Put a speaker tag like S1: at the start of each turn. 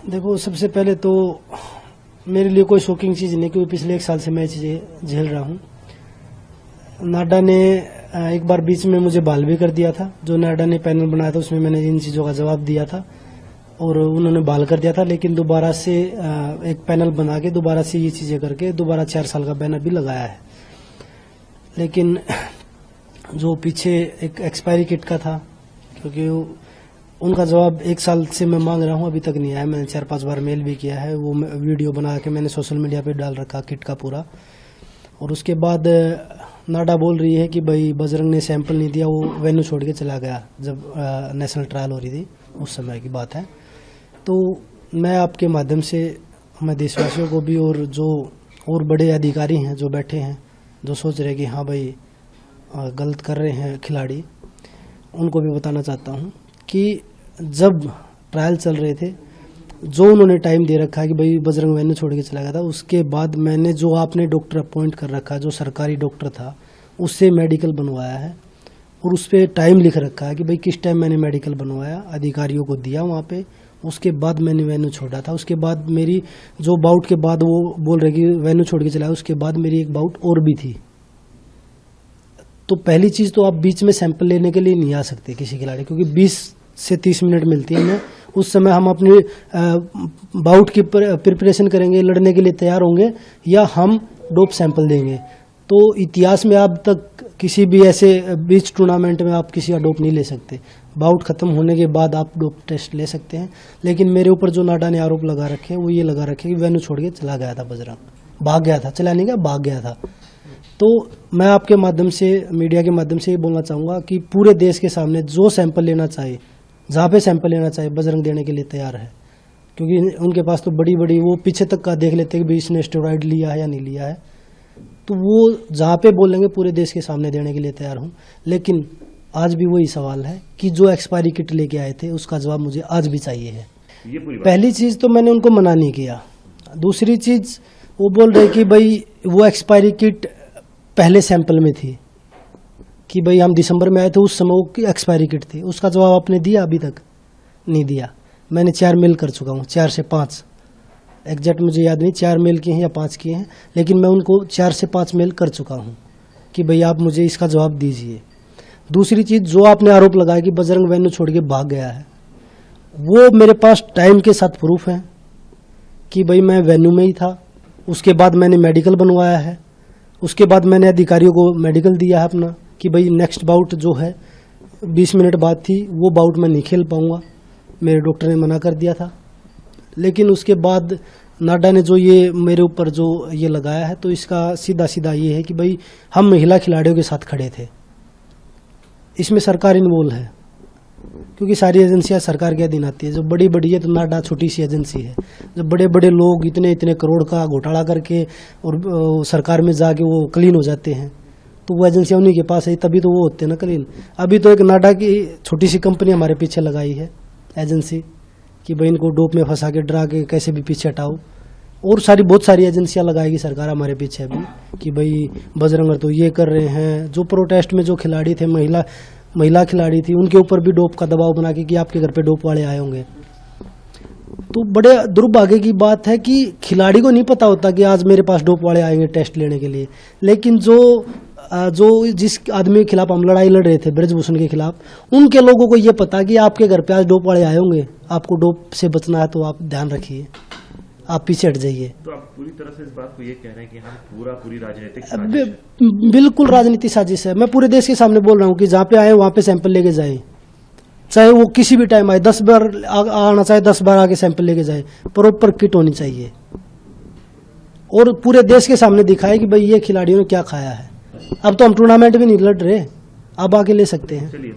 S1: देखो, सबसे पहले तो मेरे लिए कोई शॉकिंग चीज़ नहीं, क्योंकि पिछले 1 साल से मैं चीज़ें झेल रहा हूँ। नाडा ने एक बार बीच में मुझे बहाल भी कर दिया था। जो नाडा ने पैनल बनाया था उसमें मैंने इन चीज़ों का जवाब दिया था और उन्होंने बहाल कर दिया था, लेकिन दोबारा से एक पैनल बना के दोबारा से ये चीज़ें करके दोबारा 4 साल का बैनर भी लगाया है। लेकिन जो पीछे एक एक्सपायरी किट का था, क्योंकि उनका जवाब 1 साल से मैं मांग रहा हूं, अभी तक नहीं आया। मैंने 4-5 बार मेल भी किया है, वो वीडियो बना के मैंने सोशल मीडिया पे डाल रखा किट का पूरा। और उसके बाद नाडा बोल रही है कि भाई बजरंग ने सैंपल नहीं दिया, वो वेन्यू छोड़ के चला गया जब नेशनल ट्रायल हो रही थी, उस समय की बात है। तो मैं आपके माध्यम से मैं देशवासियों को भी और जो और बड़े अधिकारी हैं जो बैठे हैं, जो सोच रहे हैं कि हाँ भाई गलत कर रहे हैं खिलाड़ी, उनको भी बताना चाहता हूँ कि जब ट्रायल चल रहे थे, जो उन्होंने टाइम दे रखा है कि भाई बजरंग वेन्यू छोड़ के चला गया था, उसके बाद मैंने जो आपने डॉक्टर अपॉइंट कर रखा, जो सरकारी डॉक्टर था, उससे मेडिकल बनवाया है और उस पर टाइम लिख रखा है कि भाई किस टाइम मैंने मेडिकल बनवाया, अधिकारियों को दिया वहाँ पे। उसके बाद मैंने वेन्यू छोड़ा था। उसके बाद मेरी जो बाउट के बाद वो बोल रहे कि वेन्यू छोड़ के चला, उसके बाद मेरी एक बाउट और भी थी। तो पहली चीज़ तो आप बीच में सैंपल लेने के लिए नहीं आ सकते किसी खिलाड़ी, क्योंकि 20 से 30 मिनट मिलती है हमें। उस समय हम अपनी बाउट की प्रिपरेशन करेंगे, लड़ने के लिए तैयार होंगे, या हम डोप सैंपल देंगे। तो इतिहास में अब तक किसी भी ऐसे बीच टूर्नामेंट में आप किसी का डोप नहीं ले सकते। बाउट खत्म होने के बाद आप डोप टेस्ट ले सकते हैं। लेकिन मेरे ऊपर जो नाडा ने आरोप लगा रखे हैं वो ये लगा रखे कि वेन्यू छोड़ के चला गया था बजरंग, भाग गया था, चला नहीं गया, भाग गया था। तो मैं आपके माध्यम से, मीडिया के माध्यम से ये बोलना चाहूँगा कि पूरे देश के सामने जो सैंपल लेना चाहे, जहाँ पे सैंपल लेना चाहे, बजरंग देने के लिए तैयार है। क्योंकि उनके पास तो बड़ी बड़ी वो पीछे तक का देख लेते हैं कि इसने स्टेरॉइड लिया है या नहीं लिया है। तो वो जहाँ पे बोलेंगे पूरे देश के सामने देने के लिए तैयार हूँ। लेकिन आज भी वही सवाल है कि जो एक्सपायरी किट लेके आए थे उसका जवाब मुझे आज भी चाहिए है। पहली चीज़ तो मैंने उनको मना नहीं किया। दूसरी चीज़, वो बोल रहे कि भाई वो एक्सपायरी किट पहले सैंपल में थी, कि भाई हम दिसंबर में आए थे, उस समय वो एक्सपायरी किट थी। उसका जवाब आपने दिया? अभी तक नहीं दिया। मैंने 4 मेल कर चुका हूँ, 4 से 5, एग्जैक्ट मुझे याद नहीं 4 मेल किए हैं या 5 किए हैं, लेकिन मैं उनको 4 से 5 मेल कर चुका हूँ कि भाई आप मुझे इसका जवाब दीजिए। दूसरी चीज़, जो आपने आरोप लगाया कि बजरंग वेन्यू छोड़ के भाग गया है, वो मेरे पास टाइम के साथ प्रूफ है कि भाई मैं वेन्यू में ही था। उसके बाद मैंने मेडिकल बनवाया है, उसके बाद मैंने अधिकारियों को मेडिकल दिया है अपना कि भाई नेक्स्ट बाउट जो है 20 मिनट बाद थी, वो बाउट मैं नहीं खेल पाऊँगा, मेरे डॉक्टर ने मना कर दिया था। लेकिन उसके बाद नाडा ने जो ये मेरे ऊपर जो ये लगाया है, तो इसका सीधा सीधा ये है कि भाई हम महिला खिलाड़ियों के साथ खड़े थे। इसमें सरकार इन्वॉल्व है, क्योंकि सारी एजेंसियां सरकार के अधीन आती है। जो बड़ी बड़ी है तो नाडा छोटी सी एजेंसी है। जब बड़े बड़े लोग इतने इतने करोड़ का घोटाला करके और सरकार में जाके वो क्लीन हो जाते हैं, तो वो एजेंसियां उन्हीं के पास है, तभी तो वो होते हैं ना क्लीन। अभी तो एक नाडा की छोटी सी कंपनी हमारे पीछे लगाई है एजेंसी, कि भाई इनको डोप में फंसा के डरा के कैसे भी पीछे हटाओ। और बहुत सारी एजेंसियां लगाएगी सरकार हमारे पीछे अभी, कि भाई बजरंग तो ये कर रहे हैं। जो प्रोटेस्ट में जो खिलाड़ी थे, महिला खिलाड़ी थी, उनके ऊपर भी डोप का दबाव बना के कि आपके घर पे डोप वाले आए होंगे। तो बड़े दुर्भाग्य की बात है कि खिलाड़ी को नहीं पता होता कि आज मेरे पास डोप वाले आएंगे टेस्ट लेने के लिए। लेकिन जो जिस आदमी के खिलाफ हम लड़ाई लड़ रहे थे, ब्रजभूषण के खिलाफ, उनके लोगों को ये पता कि आपके घर पे आज डोप वाले आए होंगे, आपको डोप से बचना है तो आप ध्यान रखिए, आप पीछे हट जाइए।
S2: तो आप पूरी तरह से इस बात को ये कह रहे हैं कि हम पूरी राजनीतिक साजिश है?
S1: बिल्कुल राजनीतिक साजिश है। मैं पूरे देश के सामने बोल रहा हूँ कि जहाँ पे आए वहाँ पे सैंपल लेके जाए, चाहे वो किसी भी टाइम आए, 10 बार आना चाहे 10 बार आके सैंपल लेके जाए, प्रॉपर किट होनी चाहिए और पूरे देश के सामने दिखाए कि भाई ये खिलाड़ियों ने क्या खाया है। अब तो हम टूर्नामेंट भी नहीं लड़ रहे, अब आके ले सकते हैं।
S2: चलिए।